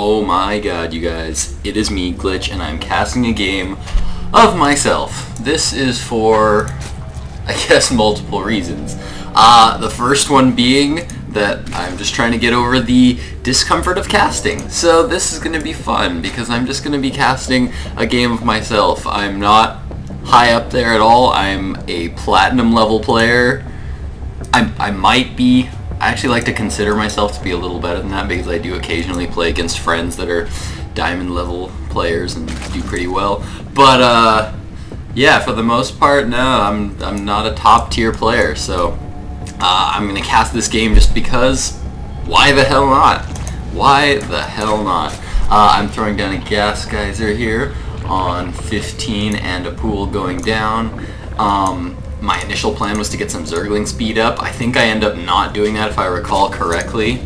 Oh my god, you guys, it is me, Glitch, and I'm casting a game of myself. This is for, I guess, multiple reasons. The first one being that I'm just trying to get over the discomfort of casting. So this is going to be fun, because I'm just going to be casting a game of myself. I'm not high up there at all. I'm a platinum level player. I might be. I actually like to consider myself to be a little better than that, because I do occasionally play against friends that are diamond level players and do pretty well. But yeah, for the most part, no, I'm not a top tier player. So I'm gonna cast this game just because. Why the hell not? Why the hell not? I'm throwing down a gas geyser here on 15 and a pool going down. My initial plan was to get some Zergling speed up. I think I end up not doing that if I recall correctly.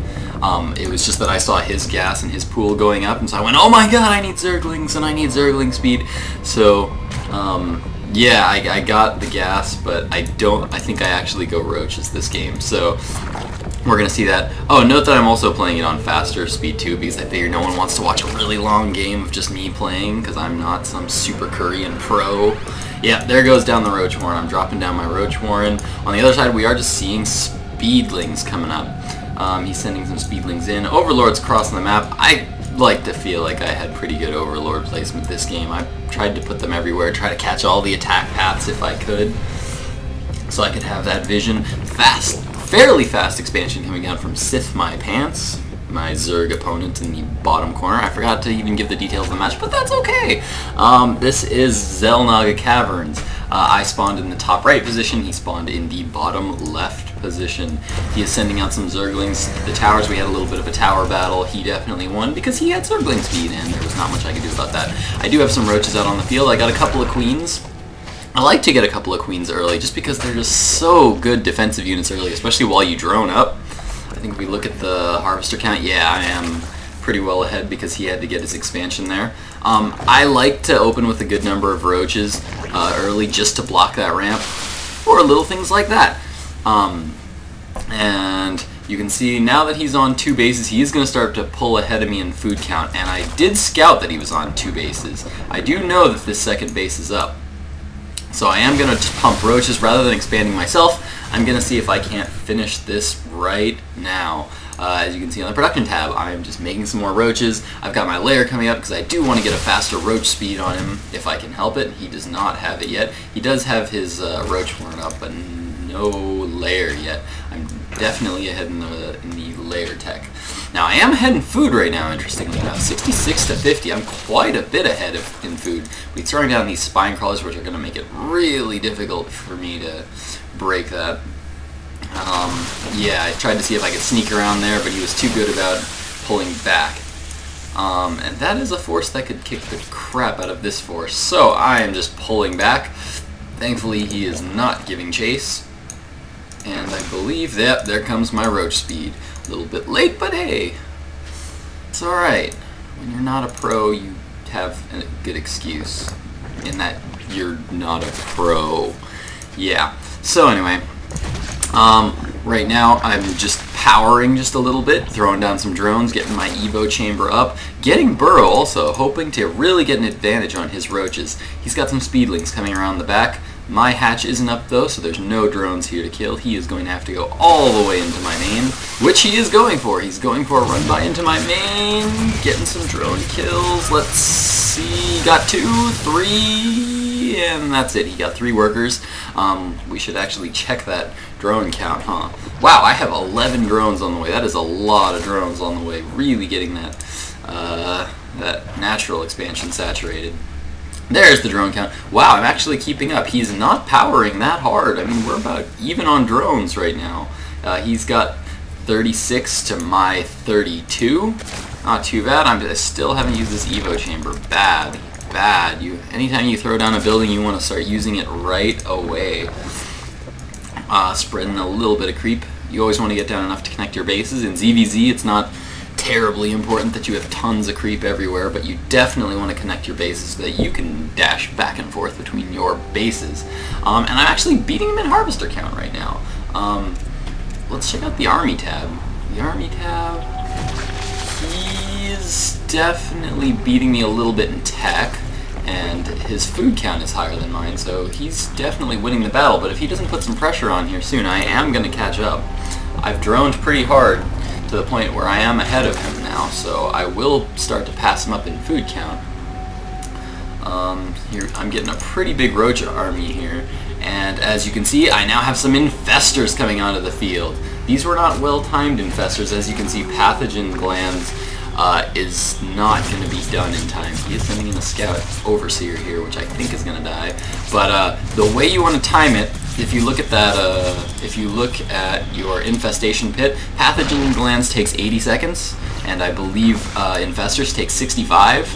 It was just that I saw his gas and his pool going up, and so I went, oh my god, I need Zerglings and I need Zergling speed. So yeah, I got the gas, but I think I actually go roaches this game. So we're gonna see that. Oh, note that I'm also playing it on faster speed too, because I figure no one wants to watch a really long game of just me playing, because I'm not some super Korean pro. Yeah, there goes down the Roach Warren. I'm dropping down my Roach Warren. On the other side, we are just seeing Speedlings coming up. He's sending some Speedlings in. Overlord's crossing the map. I like to feel like I had pretty good Overlord placement this game. I tried to put them everywhere, try to catch all the attack paths if I could, so I could have that vision. Fairly fast expansion coming down from SithMyPants, my Zerg opponent in the bottom corner. I forgot to even give the details of the match, but that's okay. This is Naga Caverns. I spawned in the top right position, he spawned in the bottom left position. He is sending out some Zerglings. The towers, we had a little bit of a tower battle. He definitely won because he had Zergling speed, and there was not much I could do about that. I do have some roaches out on the field. I got a couple of queens. I like to get a couple of queens early, just because they're just so good defensive units early, especially while you drone up. I think if we look at the harvester count, yeah, I am pretty well ahead because he had to get his expansion there. I like to open with a good number of roaches early just to block that ramp, or little things like that. And you can see now that he's on 2 bases, he is going to start to pull ahead of me in food count, and I did scout that he was on 2 bases. I do know that this second base is up. So I am going to just pump roaches rather than expanding myself. I'm going to see if I can't finish this right now. As you can see on the production tab, I'm just making some more roaches. I've got my lair coming up because I do want to get a faster roach speed on him if I can help it. He does not have it yet. He does have his roach horn up, but no lair yet. I'm definitely ahead in the lair tech. Now I am ahead in food right now, interestingly enough. 66 to 50. I'm quite a bit ahead in food. We're throwing down these spine crawlers, which are going to make it really difficult for me to break that. Yeah, I tried to see if I could sneak around there, but he was too good about pulling back. And that is a force that could kick the crap out of this force. So I am just pulling back. Thankfully, he is not giving chase. And I believe that there comes my roach speed. A little bit late, but hey, it's alright. When you're not a pro, you have a good excuse in that you're not a pro. Yeah, so anyway, right now I'm just powering just a little bit, throwing down some drones, getting my Evo chamber up, getting Burrow also, hoping to really get an advantage on his roaches. He's got some Speedlings coming around the back. My hatch isn't up though, so there's no drones here to kill. He is going to have to go all the way into my main, which he is going for. He's going for a run by into my main, getting some drone kills. Let's see, got 2, 3, and that's it. He got 3 workers. We should actually check that drone count, huh? Wow, I have 11 drones on the way. That is a lot of drones on the way. Really getting that that natural expansion saturated. There's the drone count. Wow, I'm actually keeping up. He's not powering that hard. I mean, we're about even on drones right now. He's got 36 to my 32. Not too bad. I still haven't used this Evo chamber. Bad. Bad. Anytime you throw down a building, you want to start using it right away. Spreading a little bit of creep. You always want to get down enough to connect your bases. In ZVZ, it's not terribly important that you have tons of creep everywhere, but you definitely want to connect your bases so that you can dash back and forth between your bases. And I'm actually beating him in harvester count right now. Let's check out the army tab. The army tab, he's definitely beating me a little bit in tech, and his food count is higher than mine, so he's definitely winning the battle. But if he doesn't put some pressure on here soon, I am going to catch up. I've droned pretty hard to the point where I am ahead of him now, so I will start to pass him up in food count. Here I'm getting a pretty big roach army here, and as you can see, I now have some infestors coming onto the field. These were not well-timed infestors. As you can see, pathogen glands is not going to be done in time. He is sending in a scout overseer here, which I think is going to die. But the way you want to time it, if you look at that, if you look at your infestation pit, pathogen glands takes 80 seconds, and I believe infestors take 65,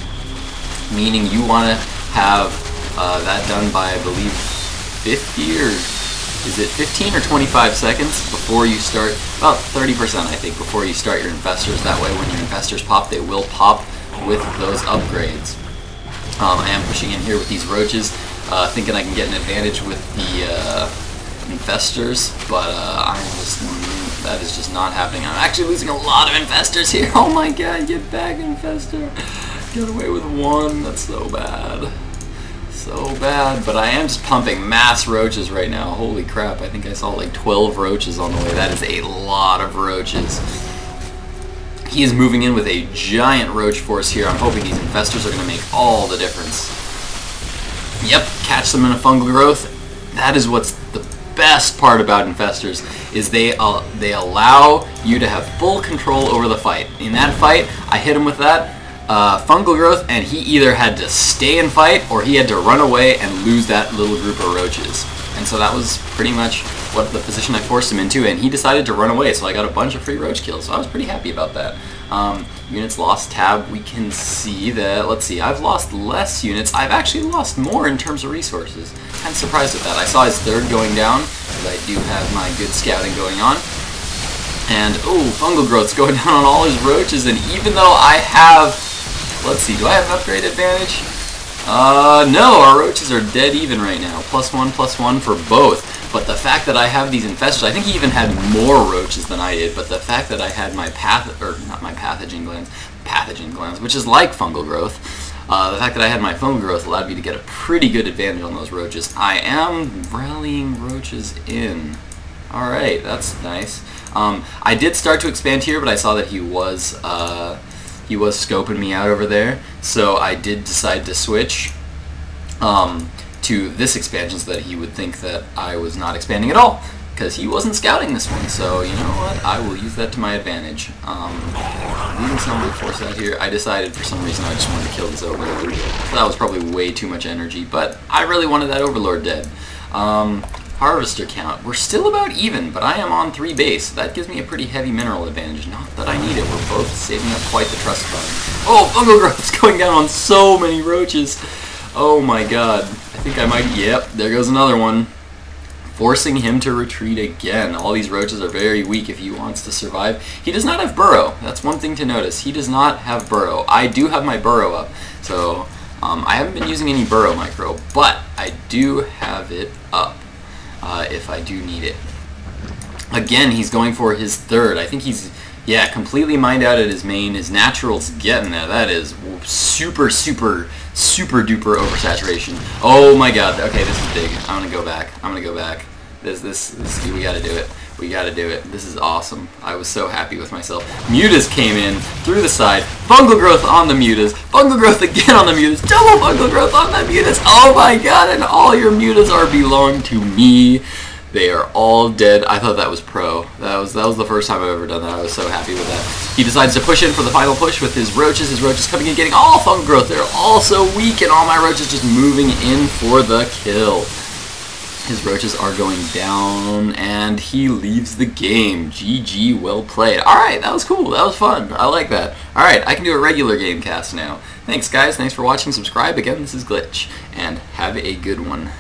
meaning you want to have that done by, I believe, 50 or is it 15 or 25 seconds before you start, about 30% I think, before you start your infestors. That way when your infestors pop, they will pop with those upgrades. I am pushing in here with these roaches, thinking I can get an advantage with the infestors, but that is just not happening. I'm actually losing a lot of infestors here. Oh my god, get back, infestor. Get away with one. That's so bad. So bad, but I am just pumping mass roaches right now. Holy crap, I think I saw like 12 roaches on the way. That is a lot of roaches. He is moving in with a giant roach force here. I'm hoping these infestors are going to make all the difference. Yep, catch them in a fungal growth. That is what's the best part about infestors, is they allow you to have full control over the fight. In that fight, I hit him with that fungal growth, and he either had to stay and fight or he had to run away and lose that little group of roaches. And so that was pretty much what the position I forced him into, and he decided to run away, so I got a bunch of free roach kills, so I was pretty happy about that. Units lost tab, we can see that, let's see, I've lost less units. I've actually lost more in terms of resources. I'm surprised at that. I saw his third going down, because I do have my good scouting going on. And, oh, fungal growth's going down on all his roaches, and even though I have, let's see, do I have an upgrade advantage? No, our roaches are dead even right now. +1/+1 for both. But the fact that I have these infestors, I think he even had more roaches than I did, but the fact that I had my pathogen glands, which is like fungal growth, the fact that I had my fungal growth allowed me to get a pretty good advantage on those roaches. I am rallying roaches in. Alright, that's nice. I did start to expand here, but I saw that he was scoping me out over there, so I did decide to switch to this expansion so that he would think that I was not expanding at all, because he wasn't scouting this one. So you know what, I will use that to my advantage. Leaving some of the force out here, I decided for some reason I just wanted to kill this overlord. So that was probably way too much energy, but I really wanted that overlord dead. Harvester count, we're still about even, but I am on 3 base. That gives me a pretty heavy mineral advantage. Not that I need it, we're both saving up quite the trust fund. Oh, fungal growth is going down on so many roaches. Oh my god, I think I might, yep, there goes another one. Forcing him to retreat again. All these roaches are very weak if he wants to survive. He does not have burrow, that's one thing to notice. He does not have burrow. I do have my burrow up, so I haven't been using any burrow micro, but I do have it up. If I do need it. Again, he's going for his third. I think he's, yeah, completely mined out at his main. His natural's getting there. That is super, super, super duper oversaturation. Oh my god. Okay, this is big. I'm gonna go back. I'm gonna go back. This, we gotta do it. We gotta do it. This is awesome. I was so happy with myself. Mutas came in through the side. Fungal growth on the mutas. Fungal growth again on the mutas. Double fungal growth on the mutas. Oh my god, and all your mutas belong to me. They are all dead. I thought that was pro. That was the first time I've ever done that. I was so happy with that. He decides to push in for the final push with his roaches. His roaches coming in, getting all fungal growth. They're all so weak, and all my roaches just moving in for the kill. His roaches are going down, and he leaves the game. GG, well played. Alright, that was cool. That was fun. I like that. Alright, I can do a regular game cast now. Thanks, guys. Thanks for watching. Subscribe. Again, this is Glitch, and have a good one.